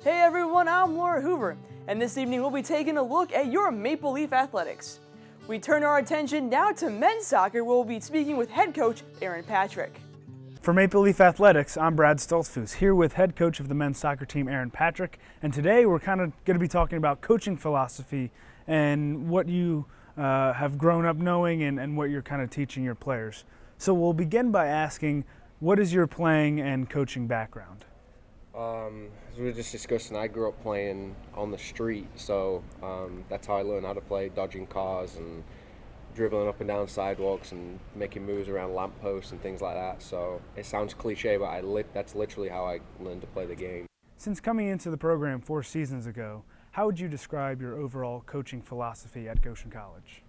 Hey everyone, I'm Laura Hoover, and this evening we'll be taking a look at your Maple Leaf athletics. We turn our attention now to men's soccer, where we'll be speaking with head coach Aaron Patrick. For Maple Leaf Athletics, I'm Brad Stoltzfus, here with head coach of the men's soccer team, Aaron Patrick, and today we're kind of going to be talking about coaching philosophy and what you have grown up knowing and what you're kind of teaching your players. So we'll begin by asking, what is your playing and coaching background? As we were just discussing, I grew up playing on the street, so that's how I learned how to play, dodging cars and dribbling up and down sidewalks and making moves around lampposts and things like that. So it sounds cliche, but that's literally how I learned to play the game. Since coming into the program 4 seasons ago, how would you describe your overall coaching philosophy at Goshen College?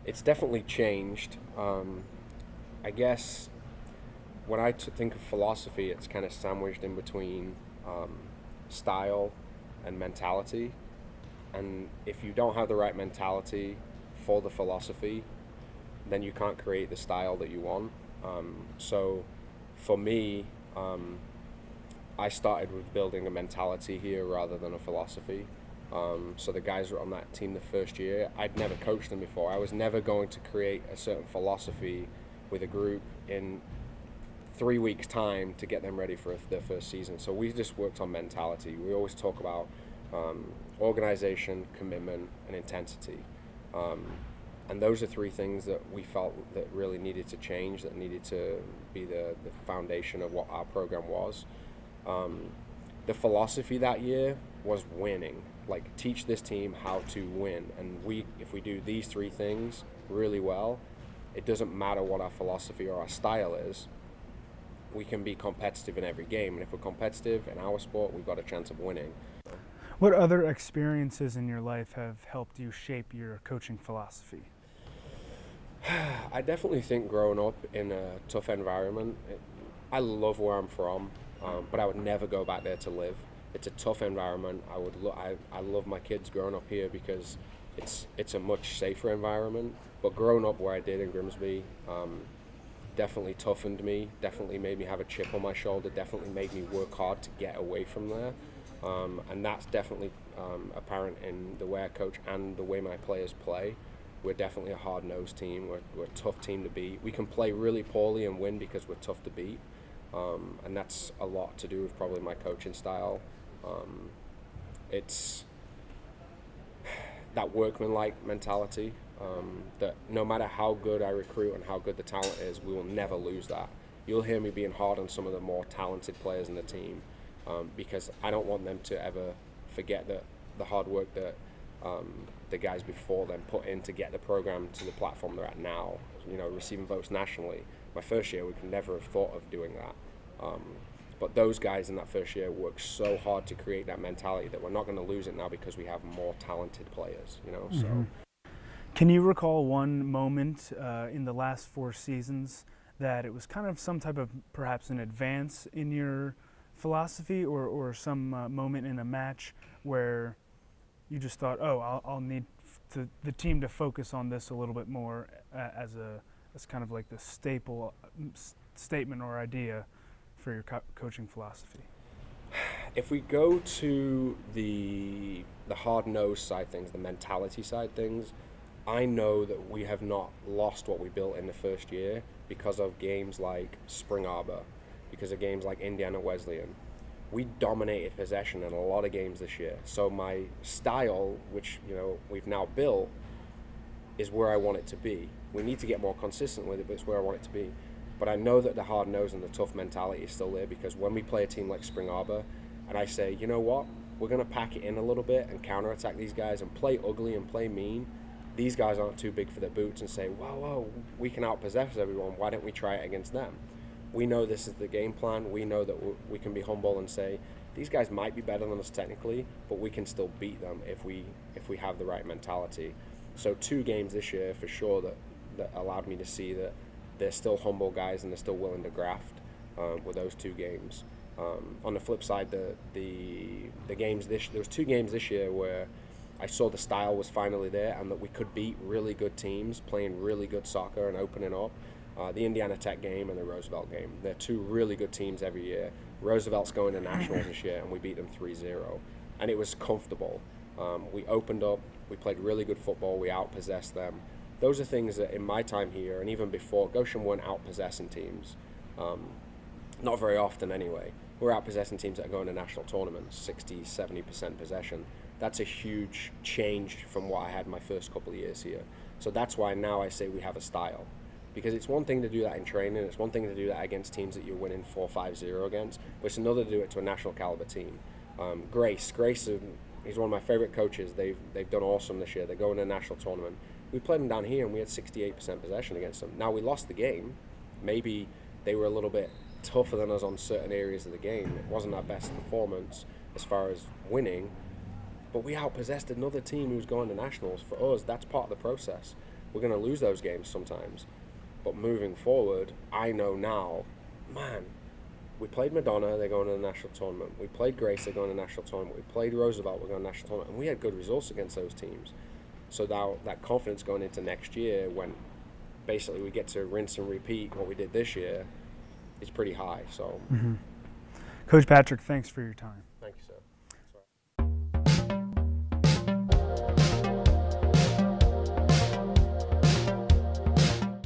It's definitely changed. I guess when I think of philosophy, it's kind of sandwiched in between style and mentality. And if you don't have the right mentality for the philosophy, then you can't create the style that you want. So for me, I started with building a mentality here rather than a philosophy. So the guys were on that team the first year. I'd never coached them before. I was never going to create a certain philosophy with a group in 3 weeks' time to get them ready for their first season. So we just worked on mentality. We always talk about organization, commitment, and intensity. And those are 3 things that we felt that really needed to change, that needed to be the foundation of what our program was. The philosophy that year was winning. Like, teach this team how to win. And if we do these 3 things really well, it doesn't matter what our philosophy or our style is, we can be competitive in every game. And if we're competitive in our sport, we've got a chance of winning. What other experiences in your life have helped you shape your coaching philosophy? I definitely think growing up in a tough environment, I love where I'm from, but I would never go back there to live. It's a tough environment. I love my kids growing up here because it's a much safer environment. But growing up where I did in Grimsby definitely toughened me, definitely made me have a chip on my shoulder, definitely made me work hard to get away from there. And that's definitely apparent in the way I coach and the way my players play. We're definitely a hard-nosed team. We're a tough team to beat. We can play really poorly and win because we're tough to beat. And that's a lot to do with probably my coaching style. It's that workman-like mentality, that no matter how good I recruit and how good the talent is, we will never lose that. You'll hear me being hard on some of the more talented players in the team, because I don't want them to ever forget that the hard work that the guys before them put in to get the program to the platform they're at now, receiving votes nationally. My first year, we could never have thought of doing that. But those guys in that first year worked so hard to create that mentality that we're not going to lose it now because we have more talented players, Mm-hmm. So. Can you recall one moment in the last 4 seasons that it was kind of some type of perhaps an advance in your philosophy or some moment in a match where you just thought, I'll need the team to focus on this a little bit more as kind of like the statement or idea for your coaching philosophy? If we go to the hard-nosed side things, the mentality side things, I know that we have not lost what we built in the first year because of games like Spring Arbor, because of games like Indiana Wesleyan. We dominated possession in a lot of games this year. So my style, which we've now built, is where I want it to be. We need to get more consistent with it, but it's where I want it to be. But I know that the hard nose and the tough mentality is still there, because when we play a team like Spring Arbor and I say, you know what, we're going to pack it in a little bit and counterattack these guys and play ugly and play mean, these guys aren't too big for their boots and say, whoa, we can outpossess everyone, why don't we try it against them? We know this is the game plan. We know that we can be humble and say, these guys might be better than us technically, but we can still beat them if we have the right mentality. So 2 games this year for sure that allowed me to see that they're still humble guys and they're still willing to graft with those 2 games. On the flip side, the games there was 2 games this year where I saw the style was finally there and that we could beat really good teams playing really good soccer and opening up. The Indiana Tech game and the Roosevelt game. They're two really good teams every year. Roosevelt's going to nationals this year, and we beat them 3-0. And it was comfortable. We opened up. We played really good football. We outpossessed them. Those are things that in my time here, and even before, Goshen weren't outpossessing teams. Not very often anyway. We're outpossessing teams that are going to national tournaments, 60, 70% possession. That's a huge change from what I had my first couple of years here. So that's why now I say we have a style. Because it's one thing to do that in training, it's one thing to do that against teams that you're winning 4-5-0 against, but it's another to do it to a national caliber team. Grace he's one of my favorite coaches. They've done awesome this year. They're going to a national tournament. We played them down here and we had 68% possession against them. Now we lost the game. Maybe they were a little bit tougher than us on certain areas of the game. It wasn't our best performance as far as winning, but we outpossessed another team who's going to nationals. For us, that's part of the process. We're going to lose those games sometimes. But moving forward, I know now, man, we played Madonna, they're going to the national tournament. We played Grace, they're going to the national tournament. We played Roosevelt, we're going to the national tournament. And we had good results against those teams. So now that confidence going into next year, when basically we get to rinse and repeat what we did this year, is pretty high. So, Coach Patrick, thanks for your time.